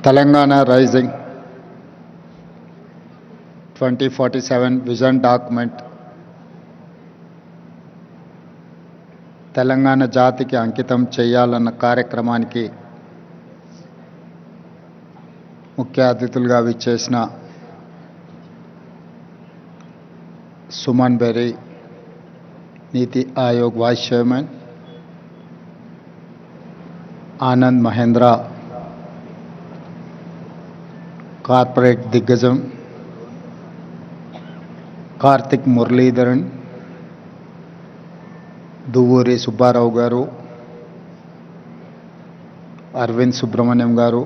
Telangana Rising 2047 Vision Document Telangana జాతికి అంకితం చేయాలన్న కార్యక్రమానికి ముఖ్య అతిథులుగా విచ్చేసిన Suman Berry, NITI Aayog vice chairman, Anand Mahindra, corporate దిగ్గజం కార్తిక్ మురళీధరన్, దువ్వూరి సుబ్బారావు గారు, అరవింద్ సుబ్రహ్మణ్యం గారు,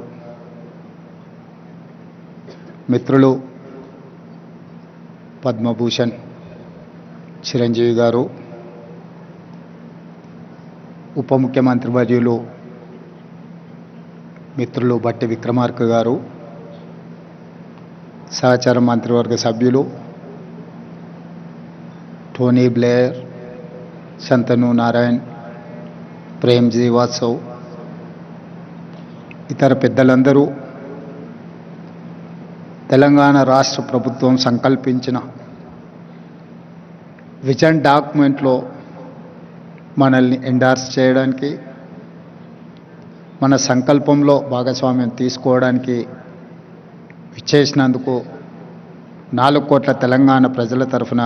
మిత్రులు పద్మభూషణ్ చిరంజీవి గారు, ఉప ముఖ్యమంత్రి వర్యులు మిత్రులు బట్టి విక్రమార్క గారు, సహచర మంత్రివర్గ సభ్యులు టోనీ బ్లేయర్, శంతను నారాయణ్, ప్రేమ్ శ్రీవాత్సవ్, ఇతర పెద్దలందరూ తెలంగాణ రాష్ట్ర ప్రభుత్వం సంకల్పించిన విజన్ డాక్యుమెంట్లో మనల్ని ఎండార్స్ చేయడానికి, మన సంకల్పంలో భాగస్వామ్యం తీసుకోవడానికి విచ్చేసినందుకు 4 కోట్ల తెలంగాణ ప్రజల తరఫున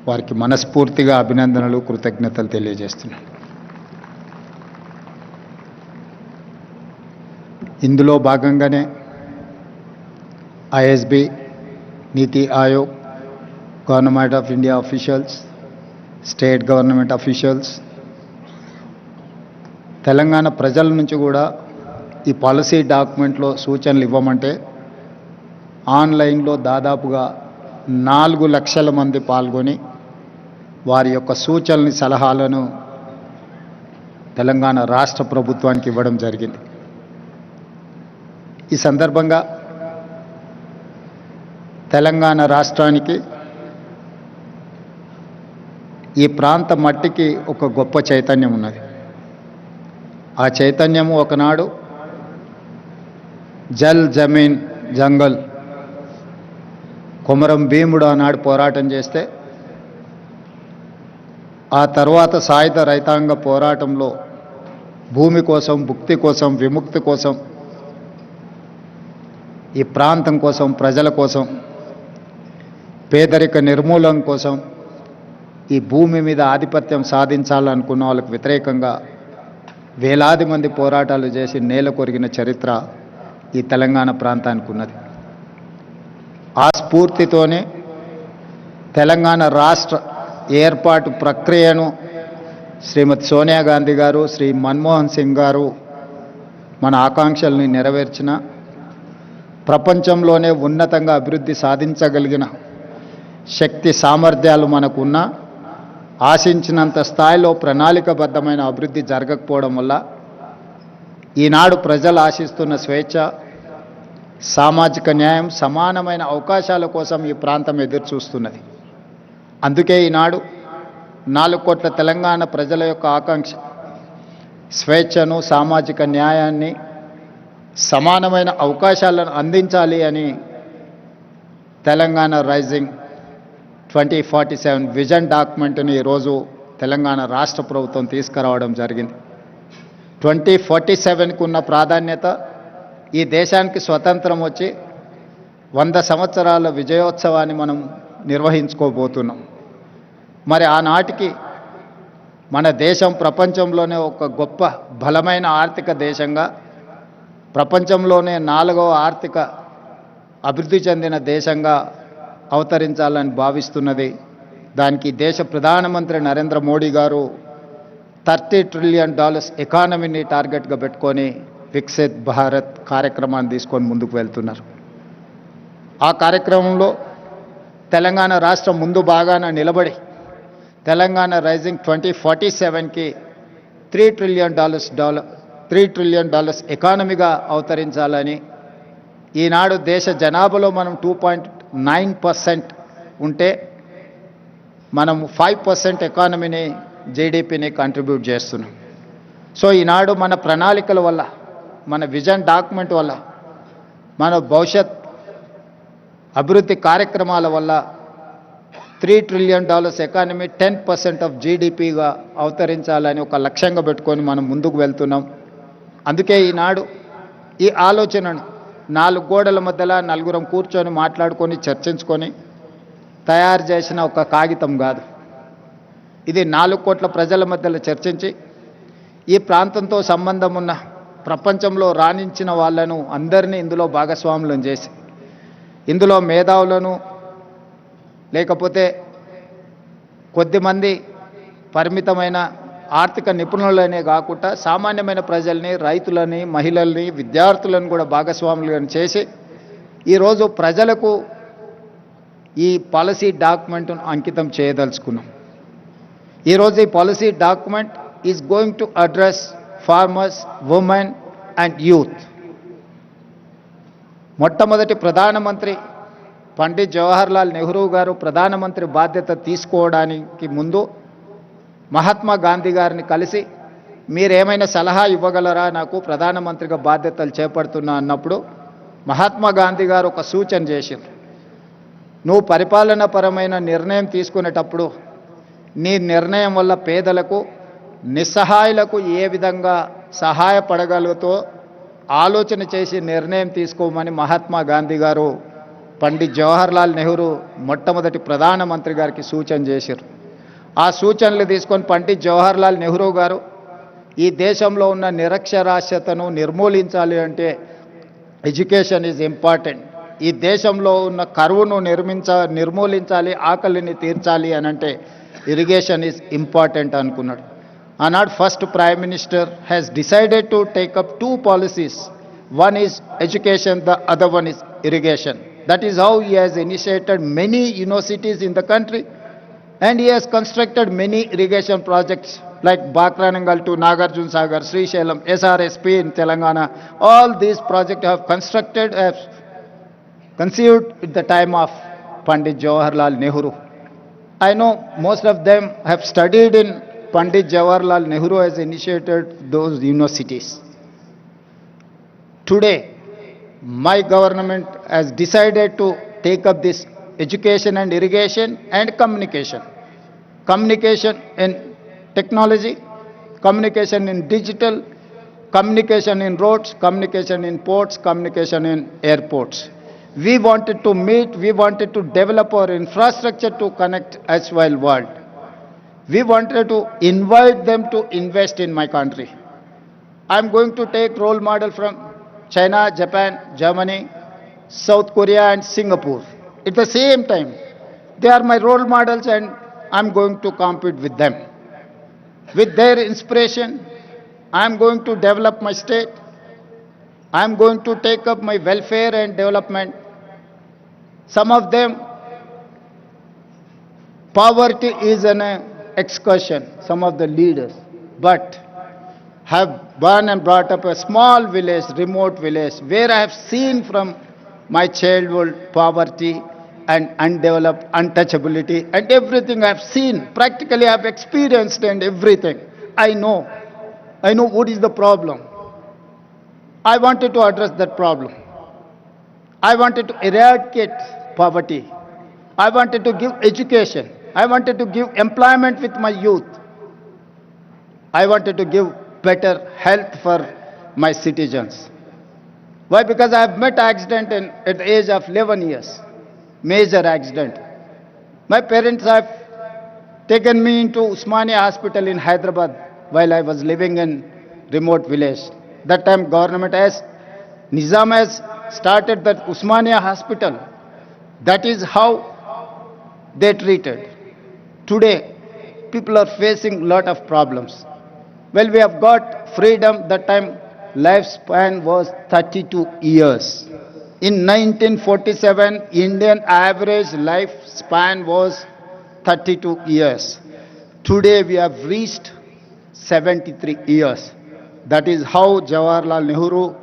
వారికి మనస్ఫూర్తిగా అభినందనలు, కృతజ్ఞతలు తెలియజేస్తున్నాను. ఇందులో భాగంగానే ISB, NITI Aayog, government of India officials, state government officials, Telangana ప్రజల నుంచి కూడా ఈ పాలసీ డాక్యుమెంట్లో సూచనలు ఇవ్వమంటే ఆన్లైన్లో దాదాపుగా 4 లక్షల మంది పాల్గొని వారి యొక్క సూచనల్ని, సలహాలను తెలంగాణ రాష్ట్ర ప్రభుత్వానికి ఇవ్వడం జరిగింది. ఈ సందర్భంగా తెలంగాణ రాష్ట్రానికి, ఈ ప్రాంత మట్టికి ఒక గొప్ప చైతన్యం ఉన్నది. ఆ చైతన్యము ఒకనాడు జల్ జమీన్ జంగల్ కొమరం భీముడు ఆనాడు పోరాటం చేస్తే, ఆ తర్వాత సాయుధ రైతాంగ పోరాటంలో భూమి కోసం, భుక్తి కోసం, విముక్తి కోసం, ఈ ప్రాంతం కోసం, ప్రజల కోసం, పేదరిక నిర్మూలన కోసం, ఈ భూమి మీద ఆధిపత్యం సాధించాలనుకున్న వాళ్ళకు వ్యతిరేకంగా వేలాది మంది పోరాటాలు చేసి నేల కొరిగిన చరిత్ర ఈ తెలంగాణ ప్రాంతానికి ఉన్నది. ఆ స్ఫూర్తితోనే తెలంగాణ రాష్ట్ర ఏర్పాటు ప్రక్రియను శ్రీమతి సోనియా గాంధీ గారు, శ్రీ మన్మోహన్ సింగ్ గారు మన ఆకాంక్షల్ని నెరవేర్చిన, ప్రపంచంలోనే ఉన్నతంగా అభివృద్ధి సాధించగలిగిన శక్తి సామర్థ్యాలు మనకున్న, ఆశించినంత స్థాయిలో ప్రణాళికబద్ధమైన అభివృద్ధి జరగకపోవడం వల్ల ఈనాడు ప్రజలు ఆశిస్తున్న స్వేచ్ఛ, సామాజిక న్యాయం, సమానమైన అవకాశాల కోసం ఈ ప్రాంతం ఎదురు చూస్తున్నది. అందుకే ఈనాడు 4 కోట్ల తెలంగాణ ప్రజల యొక్క ఆకాంక్ష స్వేచ్ఛను, సామాజిక న్యాయాన్ని, సమానమైన అవకాశాలను అందించాలి అని తెలంగాణ రైజింగ్ 2047 విజన్ డాక్యుమెంట్ని ఈరోజు తెలంగాణ రాష్ట్ర ప్రభుత్వం తీసుకురావడం జరిగింది. 2047కు ఉన్న ప్రాధాన్యత, ఈ దేశానికి స్వతంత్రం వచ్చి 100 సంవత్సరాల విజయోత్సవాన్ని మనం నిర్వహించుకోబోతున్నాం. మరి ఆనాటికి మన దేశం ప్రపంచంలోనే ఒక గొప్ప బలమైన ఆర్థిక దేశంగా, ప్రపంచంలోనే 4వ ఆర్థిక అభివృద్ధి చెందిన దేశంగా అవతరించాలని భావిస్తున్నది. దానికి దేశ ప్రధానమంత్రి నరేంద్ర మోడీ గారు $30 ట్రిలియన్ ఎకానమీని టార్గెట్గా పెట్టుకొని వికసిత్ భారత్ కార్యక్రమాన్ని తీసుకొని ముందుకు వెళ్తున్నారు. ఆ కార్యక్రమంలో తెలంగాణ రాష్ట్రం ముందు బాగాన నిలబడి తెలంగాణ రైజింగ్ 2047కి $3 ట్రిలియన్ ఎకానమీగా అవతరించాలని, ఈనాడు దేశ జనాభాలో మనం 2.9% ఉంటే మనం 5% ఎకానమీని, జీడిపిని కంట్రిబ్యూట్ చేస్తున్నాం. సో ఈనాడు మన ప్రణాళికల వల్ల, మన విజన్ డాక్యుమెంట్ వల్ల మన భవిష్యత్ అభివృద్ధి కార్యక్రమాల వల్ల $3 trillion ఎకానమీ 10% ఆఫ్ జీడిపిగా అవతరించాలని ఒక లక్ష్యంగా పెట్టుకొని మనం ముందుకు వెళ్తున్నాం. అందుకే ఈనాడు ఈ ఆలోచనను 4 గోడల మధ్యలో నలుగురం కూర్చొని మాట్లాడుకొని చర్చించుకొని తయారు చేసిన ఒక కాగితం కాదు. ఇది 4 కోట్ల ప్రజల మధ్యలో చర్చించి ఈ ప్రాంతంతో సంబంధం ఉన్న ప్రపంచంలో రాణించిన వాళ్ళను అందరినీ ఇందులో భాగస్వాములను చేసి ఇందులో మేధావులను లేకపోతే కొద్దిమంది పరిమితమైన ఆర్థిక నిపుణులనే కాకుండా సామాన్యమైన ప్రజల్ని, రైతులని, మహిళల్ని, విద్యార్థులను కూడా భాగస్వాములను చేసి ఈరోజు ప్రజలకు ఈ పాలసీ డాక్యుమెంట్ను అంకితం చేయదలుచుకున్నాం. ఈరోజు ఈ policy document is going to address farmers, women and youth. మొట్టమొదటి ప్రధానమంత్రి పండిత్ జవహర్లాల్ నెహ్రూ గారు ప్రధానమంత్రి బాధ్యత తీసుకోవడానికి ముందు మహాత్మా గాంధీ గారిని కలిసి మీరేమైనా సలహా ఇవ్వగలరా, నాకు ప్రధానమంత్రిగా బాధ్యతలు చేపడుతున్నా అన్నప్పుడు మహాత్మా గాంధీ గారు ఒక సూచన చేశారు. నువ్వు పరిపాలనాపరమైన నిర్ణయం తీసుకునేటప్పుడు నీ నిర్ణయం వల్ల పేదలకు, నిస్సహాయులకు ఏ విధంగా సహాయపడగలుగుతో ఆలోచన చేసి నిర్ణయం తీసుకోమని మహాత్మా గాంధీ గారు పండిత్ జవహర్లాల్ నెహ్రూ మొట్టమొదటి ప్రధానమంత్రి గారికి సూచన చేశారు. ఆ సూచనలు తీసుకొని పండిత్ జవహర్లాల్ నెహ్రూ గారు ఈ దేశంలో ఉన్న నిరక్షరాస్యతను నిర్మూలించాలి అంటే ఎడ్యుకేషన్ ఈజ్ ఇంపార్టెంట్, ఈ దేశంలో ఉన్న కరువును నిర్మూలించాలి, ఆకలిని తీర్చాలి అని అంటే ఇరిగేషన్ ఈజ్ ఇంపార్టెంట్ అనుకున్నాడు. ఆనాడు first prime minister has decided to take up 2 policies. One is education, the other one is irrigation. That is how he has initiated many universities in the country, and he has constructed many irrigation projects like Bakranangal to Nagarjuna Sagar, Srisailam, SRSP in Telangana. All these projects have conceived at the time of Pandit Jawaharlal Nehru. I know most of them have studied in Pandit Jawaharlal Nehru has initiated those universities. Today, my government has decided to take up this education and irrigation and communication. Communication in technology, communication in digital, communication in roads, communication in ports, communication in airports. We wanted to meet, we wanted to develop our infrastructure to connect as well world. We wanted to invite them to invest in my country. I am going to take role model from China, Japan, Germany, South Korea and Singapore. At the same time, they are my role models and I am going to compete with them. With their inspiration, I am going to develop my state. I am going to take up my welfare and development. Some of them, poverty is an excursion, some of the leaders, but have born and brought up a small village, remote village, where I have seen from my childhood poverty and undeveloped untouchability and everything I have seen. Practically I have experienced and everything. I know what is the problem. I wanted to address that problem. I wanted to eradicate poverty. I wanted to give education. I wanted to give employment with my youth. I wanted to give better health for my citizens. Why? Because I have met accident at the age of 11 years, major accident. My parents have taken me into Usmania Hospital in Hyderabad while I was living in remote village. That time government has, Nizam has started that Usmania Hospital. That is how they treated. Today, people are facing lot of problems. Well, we have got freedom. That time lifespan was 32 years. In 1947, Indian average lifespan was 32 years. Today we have reached 73 years. That is how Jawaharlal Nehru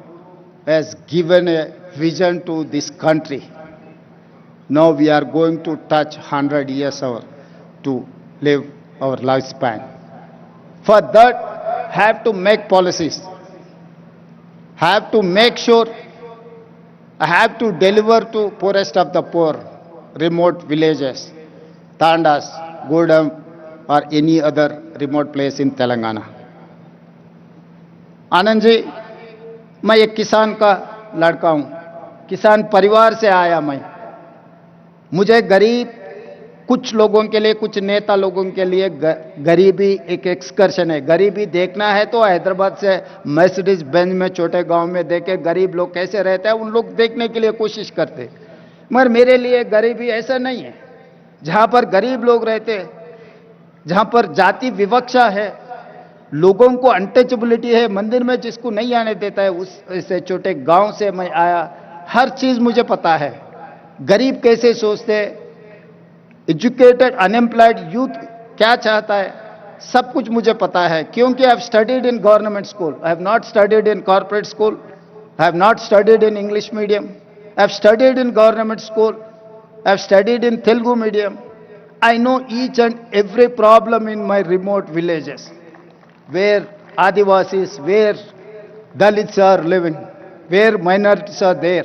has given a vision to this country. Now we are going to touch 100 years to live our lifespan. For that, have to make policies, have to make sure I have to deliver to poorest of the poor, remote villages, Tandas, Gudam, or any other remote place in Telangana. Anand ji, मैं एक किसान का लड़का हूं, किसान परिवार से आया मैं। मुझे गरीब कुछ लोगों के लिए, कुछ नेता लोगों के लिए गरीबी एक एक्सकर्शन है। गरीबी देखना है तो हैदराबाद से मर्सिडीज बेंज में छोटे गांव में देखे गरीब लोग कैसे रहते हैं, उन लोग देखने के लिए कोशिश करते। मगर मेरे लिए गरीबी ऐसा नहीं है। जहां पर गरीब लोग रहते, जहां पर जाति विवक्षा है, लोगों को अनटचेबिलिटी है, मंदिर में जिसको नहीं आने देता है, उस ऐसे छोटे गांव से मैं आया। हर चीज मुझे पता है, गरीब कैसे सोचते, एजुकेटेड अनएम्प्लॉयड यूथ क्या चाहता है, सब कुछ मुझे पता है। क्योंकि I have studied in government school, I have not studied in corporate school, I have not studied in English medium, I have studied in government school, I have studied in Telugu medium. I know each and every problem in my remote villages, where Adivasis, where Dalits are living, where minorities are there.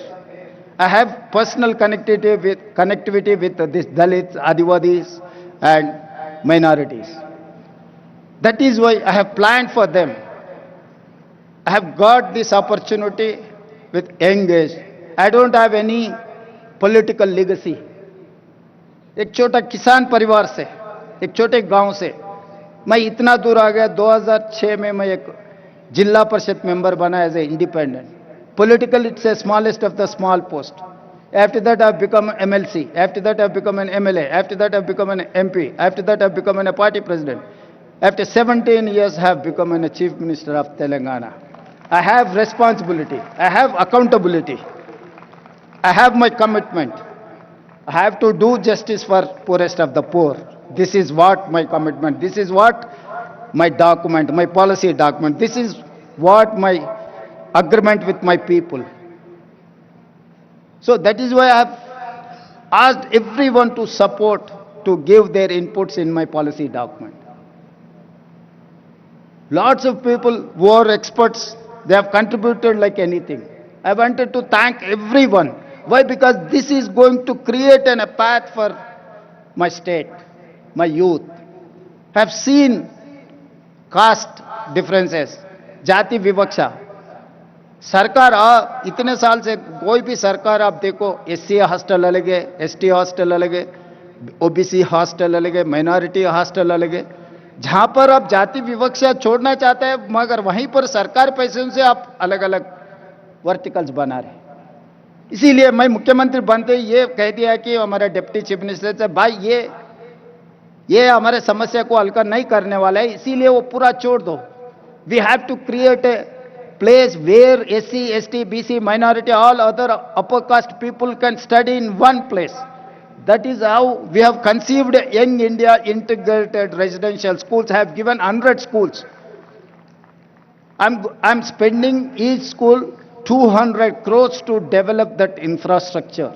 I have personal connectivity with these Dalits, Adivasis, and minorities. That is why I have planned for them. I have got this opportunity with young age. I don't have any political legacy. एक छोटा किसान परिवार से, एक छोटे गांव से मैं इतना दूर आ गया। 2006 में मैं एक जिला परिषद मेंबर बना as a independent. Political it's a smallest of the small post. After that I have become MLC, after that I have become an MLA, after that I have become an MP, after that I have become an party president, after 17 years I have become a chief minister of Telangana. I have responsibility, I have accountability, I have my commitment. I have to do justice for poorest of the poor. This is what my commitment, this is what my document, my policy document, this is what my agreement with my people. So that is why I have asked everyone to support, to give their inputs in my policy document. Lots of people who are experts, they have contributed like anything. I wanted to thank everyone. Why? Because this is going to create a path for my state, my youth. I have seen caste differences, जाति विवक्षा। सरकार इतने साल से कोई भी सरकार आप देखो, SC हॉस्टल अलग है, ST हॉस्टल अलग है, OBC हॉस्टल अलग है, माइनॉरिटी हॉस्टल अलग है। जहां पर आप जाति विवक्षा छोड़ना चाहते हैं, मगर वहीं पर सरकार पैसे से आप अलग अलग वर्टिकल्स बना रहे। इसीलिए मैं मुख्यमंत्री बनते ये कह दिया कि हमारे डिप्टी चीफ मिनिस्टर से, भाई ये हमारे समस्या को हल नहीं करने वाला है, इसीलिए वो पूरा छोड़ दो। We have to create a place where SC, ST, BC, minority, all other upper caste people can study in one place. That is how we have conceived Young India Integrated Residential Schools. I have given 100 schools. I'm spending each school 200 crores to develop that infrastructure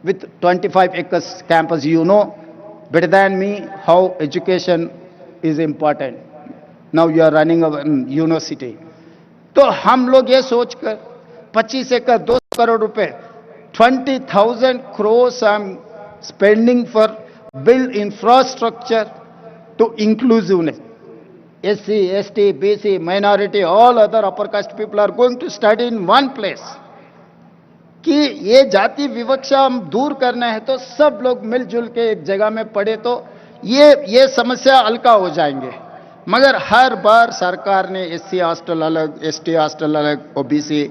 with 25 acres campus. You know better than me how education is important. Now you are running a university. तो हम लोग ये सोचकर 25 एकड़ 200 करोड़ रुपए 20,000 crores I'm spending for build infrastructure to inclusiveness. SC, ST, BC, minority, all other upper caste people are going to study in one place. कि ये जाति विवक्षा हम दूर करना है तो सब लोग मिलजुल के एक जगह में पढ़े तो ये समस्या हल्का हो जाएंगे। मगर हर बार सरकार ने SC हॉस्टल अलग, ST हॉस्टल अलग, OBC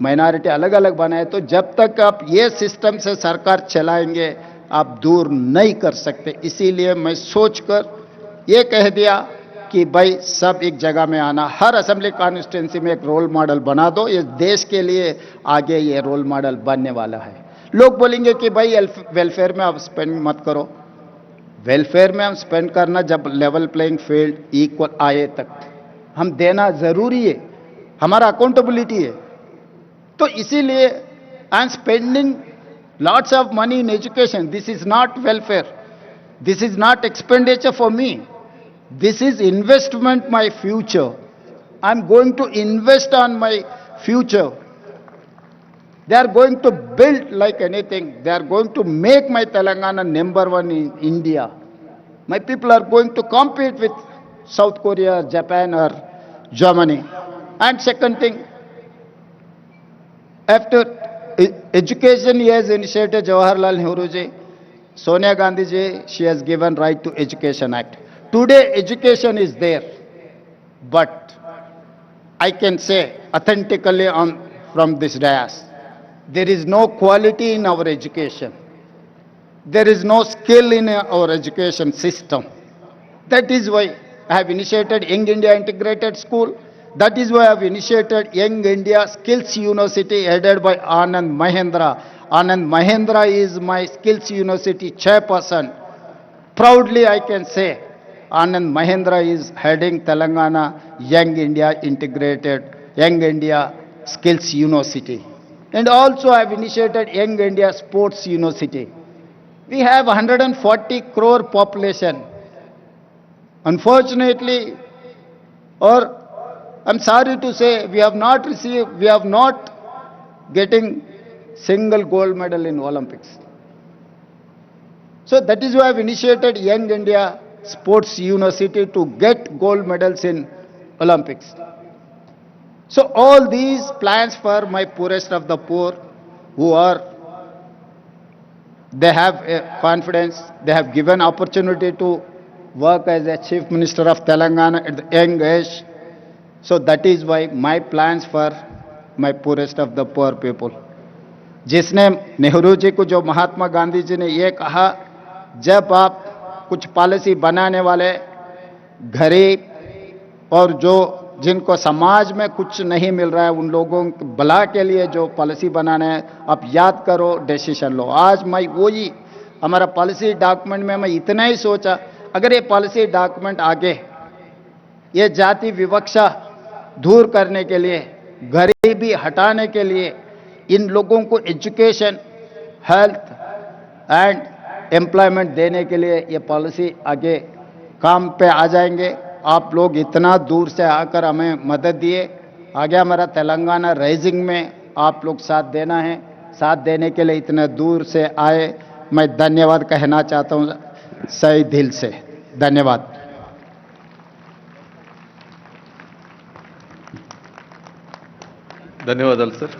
माइनॉरिटी अलग अलग बनाए। तो जब तक आप ये सिस्टम से सरकार चलाएंगे आप दूर नहीं कर सकते। इसीलिए मैं सोचकर ये कह दिया कि भाई सब एक जगह में आना, हर असेंबली कॉन्स्टिट्यूंसी में एक रोल मॉडल बना दो। ये देश के लिए आगे ये रोल मॉडल बनने वाला है। लोग बोलेंगे कि भाई वेलफेयर में आप स्पेंड मत करो। वेलफेयर में हम स्पेंड करना जब लेवल प्लेइंग फील्ड इक्वल आए तक हम देना जरूरी है, हमारा अकाउंटेबिलिटी है। तो इसीलिए I am spending lots of money in education. This is not welfare, this is not expenditure for me, this is investment my future. I'm going to invest on my future. They are going to build like anything. They are going to make my Telangana number one in India. My people are going to compete with South Korea, Japan, or Germany. And second thing, after education, he has initiated Jawaharlal Nehru ji, Sonia Gandhi ji, she has given Right to Education Act. Today, education is there, but I can say authentically from this dais, there is no quality in our education. There is no skill in our education system. That is why I have initiated Young India Integrated School. That is why I have initiated Young India Skills University headed by Anand Mahendra. Anand Mahendra is my Skills University chairperson. Proudly I can say Anand Mahendra is heading Telangana Young India Integrated, Young India Skills University. And also I have initiated Young India Sports University. We have 140 crore population. Unfortunately, or I'm sorry to say, we have not getting single gold medal in Olympics. So that is why I've initiated Young India Sports University to get gold medals in Olympics. So all these plans for my poorest of the poor who are, they have confidence, they have given opportunity to work as a Chief Minister of Telangana at the young age. So that is why my plans for my poorest of the poor people. जिसने नेहरू जी को, जो महात्मा गांधी जी ने ये कहा, जब आप कुछ policy बनाने वाले गरीब और जो जिनको समाज में कुछ नहीं मिल रहा है उन लोगों के भला के लिए जो पॉलिसी बनाना है, आप याद करो, डिसीजन लो. आज मैं वही हमारा पॉलिसी डॉक्यूमेंट में मैं इतना ही सोचा, अगर ये पॉलिसी डॉक्यूमेंट आगे ये जाति विवक्षा दूर करने के लिए, गरीबी हटाने के लिए, इन लोगों को एजुकेशन, हेल्थ एंड एम्प्लॉयमेंट देने के लिए ये पॉलिसी आगे काम पे आ जाएंगे. आप लोग इतना दूर से आकर हमें मदद दिए. आगे हमारा तेलंगाना राइजिंग में आप लोग साथ देना है. साथ देने के लिए इतना दूर से आए, मैं धन्यवाद कहना चाहता हूं सही दिल से. धन्यवाद. ధన్యవాదాలు సార్.